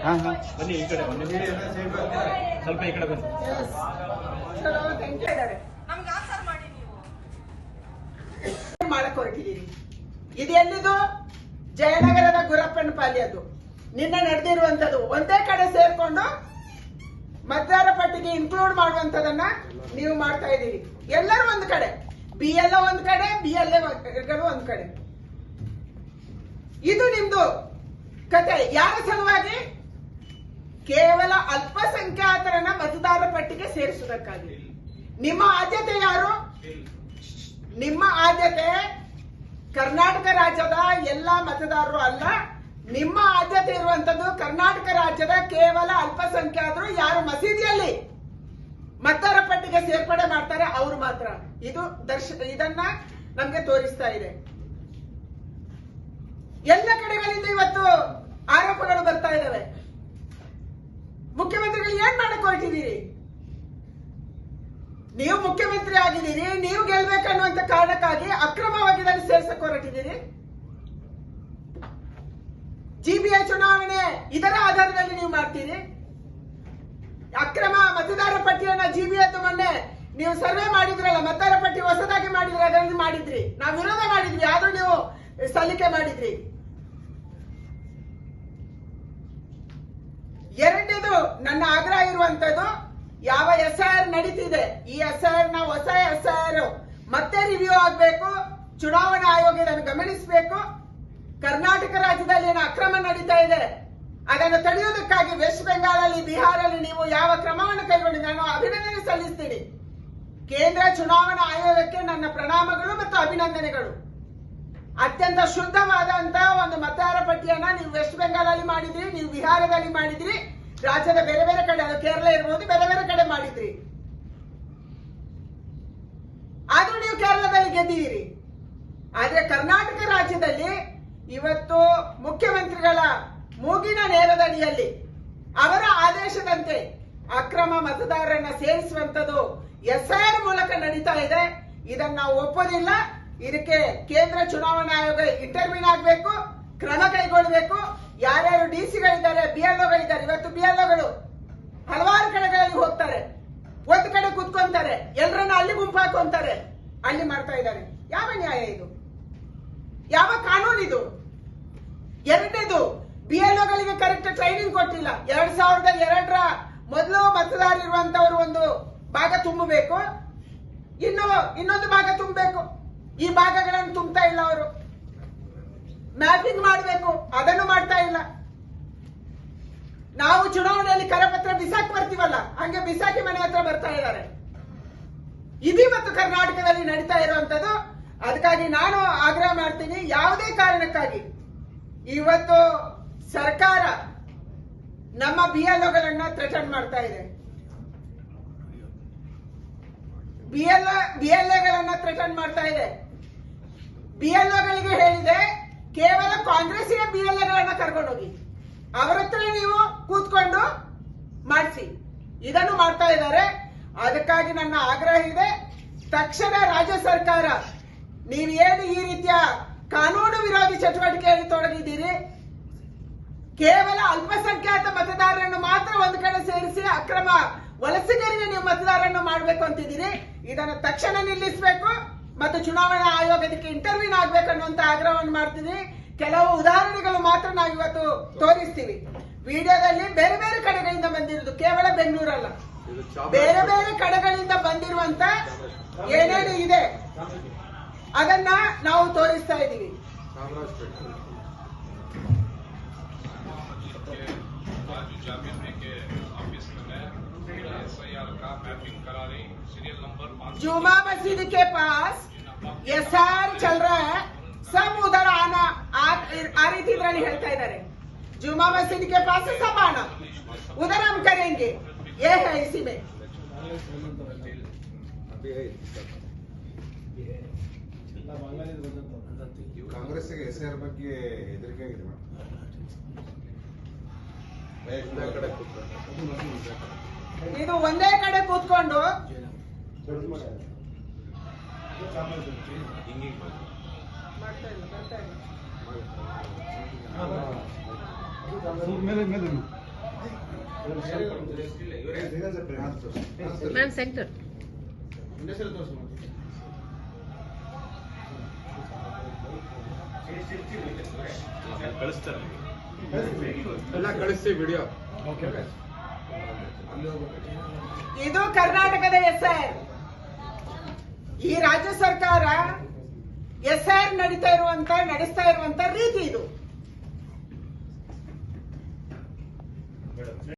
ಬನ್ನಿ ಈ ಕಡೆ ಸ್ವಲ್ಪ ಈ ಕಡೆ ಬನ್ನಿ. ಮಾಡಕ್ ಹೊರಟಿದ್ದೀರಿ. ಇದು ಎಲ್ಲಿದು? ಜಯನಗರದ ಗುರಪ್ಪನ ಪಾಳ್ಯದ್ದು. ನಿನ್ನೆ ನಡೆದಿರುವಂತದ್ದು ಒಂದೇ ಕಡೆ ಸೇರ್ಕೊಂಡು ಮತದಾರ ಪಟ್ಟಿಗೆ ಇನ್ಕ್ಲೂಡ್ ಮಾಡುವಂತದನ್ನ ನೀವು ಮಾಡ್ತಾ ಇದ್ದೀರಿ. ಎಲ್ಲರೂ ಒಂದ್ ಕಡೆ, BLO ಒಂದ್ ಕಡೆ, BLA ಒಂದ್ ಕಡೆ. ಇದು ನಿಮ್ದು ಕತೆ. ಯಾರ ಸಲುವಾಗಿ? ಕೇವಲ ಅಲ್ಪಸಂಖ್ಯಾತರನ್ನ ಮತದಾರ ಪಟ್ಟಿಗೆ ಸೇರಿಸುವುದಕ್ಕಾಗಿ. ನಿಮ್ಮ ಆದ್ಯತೆ ಯಾರು? ನಿಮ್ಮ ಆದ್ಯತೆ ಕರ್ನಾಟಕ ರಾಜ್ಯದ ಎಲ್ಲ ಮತದಾರರು ಅಲ್ಲ. ನಿಮ್ಮ ಆದ್ಯತೆ ಇರುವಂತದ್ದು ಕರ್ನಾಟಕ ರಾಜ್ಯದ ಕೇವಲ ಅಲ್ಪಸಂಖ್ಯಾತರು ಯಾರು ಮಸೀದಿಯಲ್ಲಿ ಮತದಾರ ಪಟ್ಟಿಗೆ ಸೇರ್ಪಡೆ ಮಾಡ್ತಾರೆ ಅವರು ಮಾತ್ರ. ಇದು ಇದನ್ನ ನಮ್ಗೆ ತೋರಿಸ್ತಾ ಇದೆ. ಎಲ್ಲ ಕಡೆಗಳಿಂದ ಇವತ್ತು ಆರೋಪಗಳು ಬರ್ತಾ ಇದ್ದಾವೆ. ಮುಖ್ಯಮಂತ್ರಿಗಳು ಏನ್ ಮಾಡಕ್ ಹೊರಟಿದ್ದೀರಿ? ನೀವು ಮುಖ್ಯಮಂತ್ರಿ ಆಗಿದ್ದೀರಿ, ನೀವು ಗೆಲ್ಬೇಕನ್ನುವಂತ ಕಾರಣಕ್ಕಾಗಿ ಅಕ್ರಮವಾಗಿ ಇದನ್ನು ಸೇರ್ಸಕ್ ಹೊರಟಿದ್ದೀರಿ. GBA ಚುನಾವಣೆ ಇದರ ಆಧಾರದಲ್ಲಿ ನೀವು ಮಾಡ್ತೀರಿ. ಅಕ್ರಮ ಮತದಾರ ಪಟ್ಟಿಯನ್ನ GBA ಮೊನ್ನೆ ನೀವು ಸರ್ವೆ ಮಾಡಿದ್ರಲ್ಲ, ಮತದಾರ ಪಟ್ಟಿ ಹೊಸದಾಗಿ ಮಾಡಿದ್ರಿ, ಅದನ್ನು ಮಾಡಿದ್ರಿ. ನಾವು ವಿರೋಧ ಮಾಡಿದ್ವಿ, ಆದ್ರೂ ನೀವು ಸಲ್ಲಿಕೆ ಮಾಡಿದ್ರಿ. ಎರಡನೇದು ನನ್ನ ಆಗ್ರಹ ಇರುವಂತದ್ದು, ಯಾವ SIR ನಡೀತಿದೆ ಈ SIR ನ ಹೊಸ SIR ಮತ್ತೆ ರಿವ್ಯೂ ಆಗ್ಬೇಕು. ಚುನಾವಣಾ ಆಯೋಗ ಇದನ್ನು ಗಮನಿಸಬೇಕು. ಕರ್ನಾಟಕ ರಾಜ್ಯದಲ್ಲಿ ಏನು ಅಕ್ರಮ ನಡೀತಾ ಇದೆ ಅದನ್ನು ತಡೆಯುವುದಕ್ಕಾಗಿ ವೆಸ್ಟ್ ಬೆಂಗಾಲಲ್ಲಿ, ಬಿಹಾರಲ್ಲಿ ನೀವು ಯಾವ ಕ್ರಮವನ್ನು ಕೈಗೊಂಡಿದೆ ನಾನು ಅಭಿನಂದನೆ ಸಲ್ಲಿಸ್ತೀನಿ. ಕೇಂದ್ರ ಚುನಾವಣಾ ಆಯೋಗಕ್ಕೆ ನನ್ನ ಪ್ರಣಾಮಗಳು ಮತ್ತು ಅಭಿನಂದನೆಗಳು. ಅತ್ಯಂತ ಶುದ್ಧವಾದಂತಹ ಒಂದು ಮತದಾರ ಪಟ್ಟಿಯನ್ನ ನೀವು ವೆಸ್ಟ್ ಬೆಂಗಾಲಲ್ಲಿ ಮಾಡಿದ್ರಿ, ನೀವು ಬಿಹಾರದಲ್ಲಿ ಮಾಡಿದ್ರಿ, ರಾಜ್ಯದ ಬೇರೆ ಬೇರೆ ಕಡೆ, ಅದು ಕೇರಳ ಇರಬಹುದು, ಬೇರೆ ಬೇರೆ ಕಡೆ ಮಾಡಿದ್ರಿ. ಆದ್ರೂ ನೀವು ಕೇರಳದಲ್ಲಿ ಗೆದ್ದಿದ್ದೀರಿ. ಆದ್ರೆ ಕರ್ನಾಟಕ ರಾಜ್ಯದಲ್ಲಿ ಇವತ್ತು ಮುಖ್ಯಮಂತ್ರಿಗಳ ಮೂಗಿನ ನೇರದಡಿಯಲ್ಲಿ ಅವರ ಆದೇಶದಂತೆ ಅಕ್ರಮ ಮತದಾರರನ್ನ ಸೇರಿಸುವಂತದ್ದು SIR ಮೂಲಕ ನಡೀತಾ ಇದೆ. ಇದನ್ನ ನಾವು ಒಪ್ಪೋದಿಲ್ಲ. ಇದಕ್ಕೆ ಕೇಂದ್ರ ಚುನಾವಣಾ ಆಯೋಗ ಇಂಟರ್ವ್ಯೂನ್ ಆಗಬೇಕು, ಕ್ರಮ ಕೈಗೊಳ್ಳಬೇಕು. ಯಾರ್ಯಾರು DCಗಳಿದ್ದಾರೆ, BLOಗಳಿದ್ದಾರೆ, ಇವತ್ತು BLOಗಳು ಹಲವಾರು ಕಡೆಗಳಲ್ಲಿ ಹೋಗ್ತಾರೆ, ಒಂದ್ ಕಡೆ ಕುತ್ಕೊಂತಾರೆ, ಎಲ್ಲರನ್ನ ಅಲ್ಲಿ ಗುಂಪು ಹಾಕೊಂತಾರೆ, ಅಲ್ಲಿ ಮಾಡ್ತಾ ಇದ್ದಾರೆ. ಯಾವ ನ್ಯಾಯ ಇದು? ಯಾವ ಕಾನೂನು ಇದು? ಎರಡನೇದು, BLOಗಳಿಗೆ ಕರೆಕ್ಟ್ ಟ್ರೈನಿಂಗ್ ಕೊಟ್ಟಿಲ್ಲ. 2002ರ ಮೊದಲು ಮತದಾರ ಇರುವಂತವರು ಒಂದು ಭಾಗ ತುಂಬಬೇಕು, ಇನ್ನೊಂದು ಭಾಗ ತುಂಬಬೇಕು. ಈ ಭಾಗಗಳನ್ನು ತುಂಬತಾ ಇಲ್ಲ. ಅವರು ಮ್ಯಾಪಿಂಗ್ ಮಾಡಬೇಕು, ಅದನ್ನು ಮಾಡ್ತಾ ಇಲ್ಲ. ನಾವು ಚುನಾವಣೆಯಲ್ಲಿ ಕರಪತ್ರ ಬಿಸಾಕಿ ಬರ್ತೀವಲ್ಲ, ಹಂಗೆ ಬಿಸಾಕಿ ಮನೆ ಹತ್ರ ಬರ್ತಾ ಇದ್ದಾರೆ. ಇವತ್ತು ಕರ್ನಾಟಕದಲ್ಲಿ ನಡೀತಾ ಇರುವಂತದ್ದು. ಅದಕ್ಕಾಗಿ ನಾನು ಆಗ್ರಹ ಮಾಡ್ತೀನಿ, ಯಾವುದೇ ಕಾರಣಕ್ಕಾಗಿ ಇವತ್ತು ಸರ್ಕಾರ ನಮ್ಮ BLOಗಳನ್ನ ಥ್ರೆಟನ್ ಮಾಡ್ತಾ ಇದೆ, BLAಗಳನ್ನ ಥ್ರೆಟನ್ ಮಾಡ್ತಾ ಇದೆ. BLOಗಳಿಗೆ ಹೇಳಿದೆ, ಕೇವಲ ಕಾಂಗ್ರೆಸ್ಸಿನ BLAಗಳನ್ನ ಕರ್ಕೊಂಡೋಗಿ ಅವರ ಹತ್ರ ನೀವು ಕೂತ್ಕೊಂಡು ಮಾಡಿಸಿ. ಇದನ್ನು ಮಾಡ್ತಾ ಇದ್ದಾರೆ. ಅದಕ್ಕಾಗಿ ನನ್ನ ಆಗ್ರಹ ಇದೆ, ತಕ್ಷಣ ರಾಜ್ಯ ಸರ್ಕಾರ ನೀವೇನು ಈ ರೀತಿಯ ಕಾನೂನು ವಿರೋಧಿ ಚಟುವಟಿಕೆಯಲ್ಲಿ ತೊಡಗಿದ್ದೀರಿ, ಕೇವಲ ಅಲ್ಪಸಂಖ್ಯಾತ ಮತದಾರರನ್ನು ಮಾತ್ರ ಒಂದು ಕಡೆ ಸೇರಿಸಿ ಅಕ್ರಮ ವಲಸಿಗರಿಗೆ ನೀವು ಮತದಾರರನ್ನು ಮಾಡಬೇಕು ಅಂತಿದ್ದೀರಿ. ಇದನ್ನು ತಕ್ಷಣ ನಿಲ್ಲಿಸಬೇಕು ಮತ್ತು ಚುನಾವಣಾ ಆಯೋಗ ಇದಕ್ಕೆ ಇಂಟರ್ವ್ಯೂನ್ ಆಗ್ಬೇಕು ಅನ್ನುವಂತ ಆಗ್ರಹವನ್ನು ಮಾಡ್ತೀನಿ. ಕೆಲವು ಉದಾಹರಣೆಗಳು ಮಾತ್ರ ನಾವು ಇವತ್ತು ತೋರಿಸ್ತೀವಿ. ವಿಡಿಯೋದಲ್ಲಿ ಬೇರೆ ಬೇರೆ ಕಡೆಗಳಿಂದ ಬಂದಿರುವುದು, ಕೇವಲ ಬೆಂಗಳೂರಲ್ಲ, ಬೇರೆ ಬೇರೆ ಕಡೆಗಳಿಂದ ಬಂದಿರುವಂತ ಏನೇನು ಇದೆ ಅದನ್ನ ನಾವು ತೋರಿಸ್ತಾ ಇದ್ದೀವಿ. जुमा मस्जिद के पास SIR चल रहा है, सब उधर आना आ रही थी, इधर ಹೇಳ್ತಾ ಇದ್ದಾರೆ. जुमा मस्जिद के पास से सब आना, उधर हम करेंगे, ये है इसी में. ಕಾಂಗ್ರೆಸ್ SIR ಬಗ್ಗೆ ಹೆದರಿಕೆ ಆಗಿದೆ. ಇದು ಒಂದೇ ಕಡೆ ಕೂತ್ಕೊಂಡು ಮೇಲೆ ಮ್ಯಾಮ್ ಸೆಂಟರ್ ಕಳಿಸ್ತಾರೆ ಎಲ್ಲ ಕಳಿಸಿ ವಿಡಿಯೋ. ಇದು ಕರ್ನಾಟಕದ SIR. ಈ ರಾಜ್ಯ ಸರ್ಕಾರ SIR ನಡೆಸ್ತಾ ಇರುವಂತ ರೀತಿ ಇದು.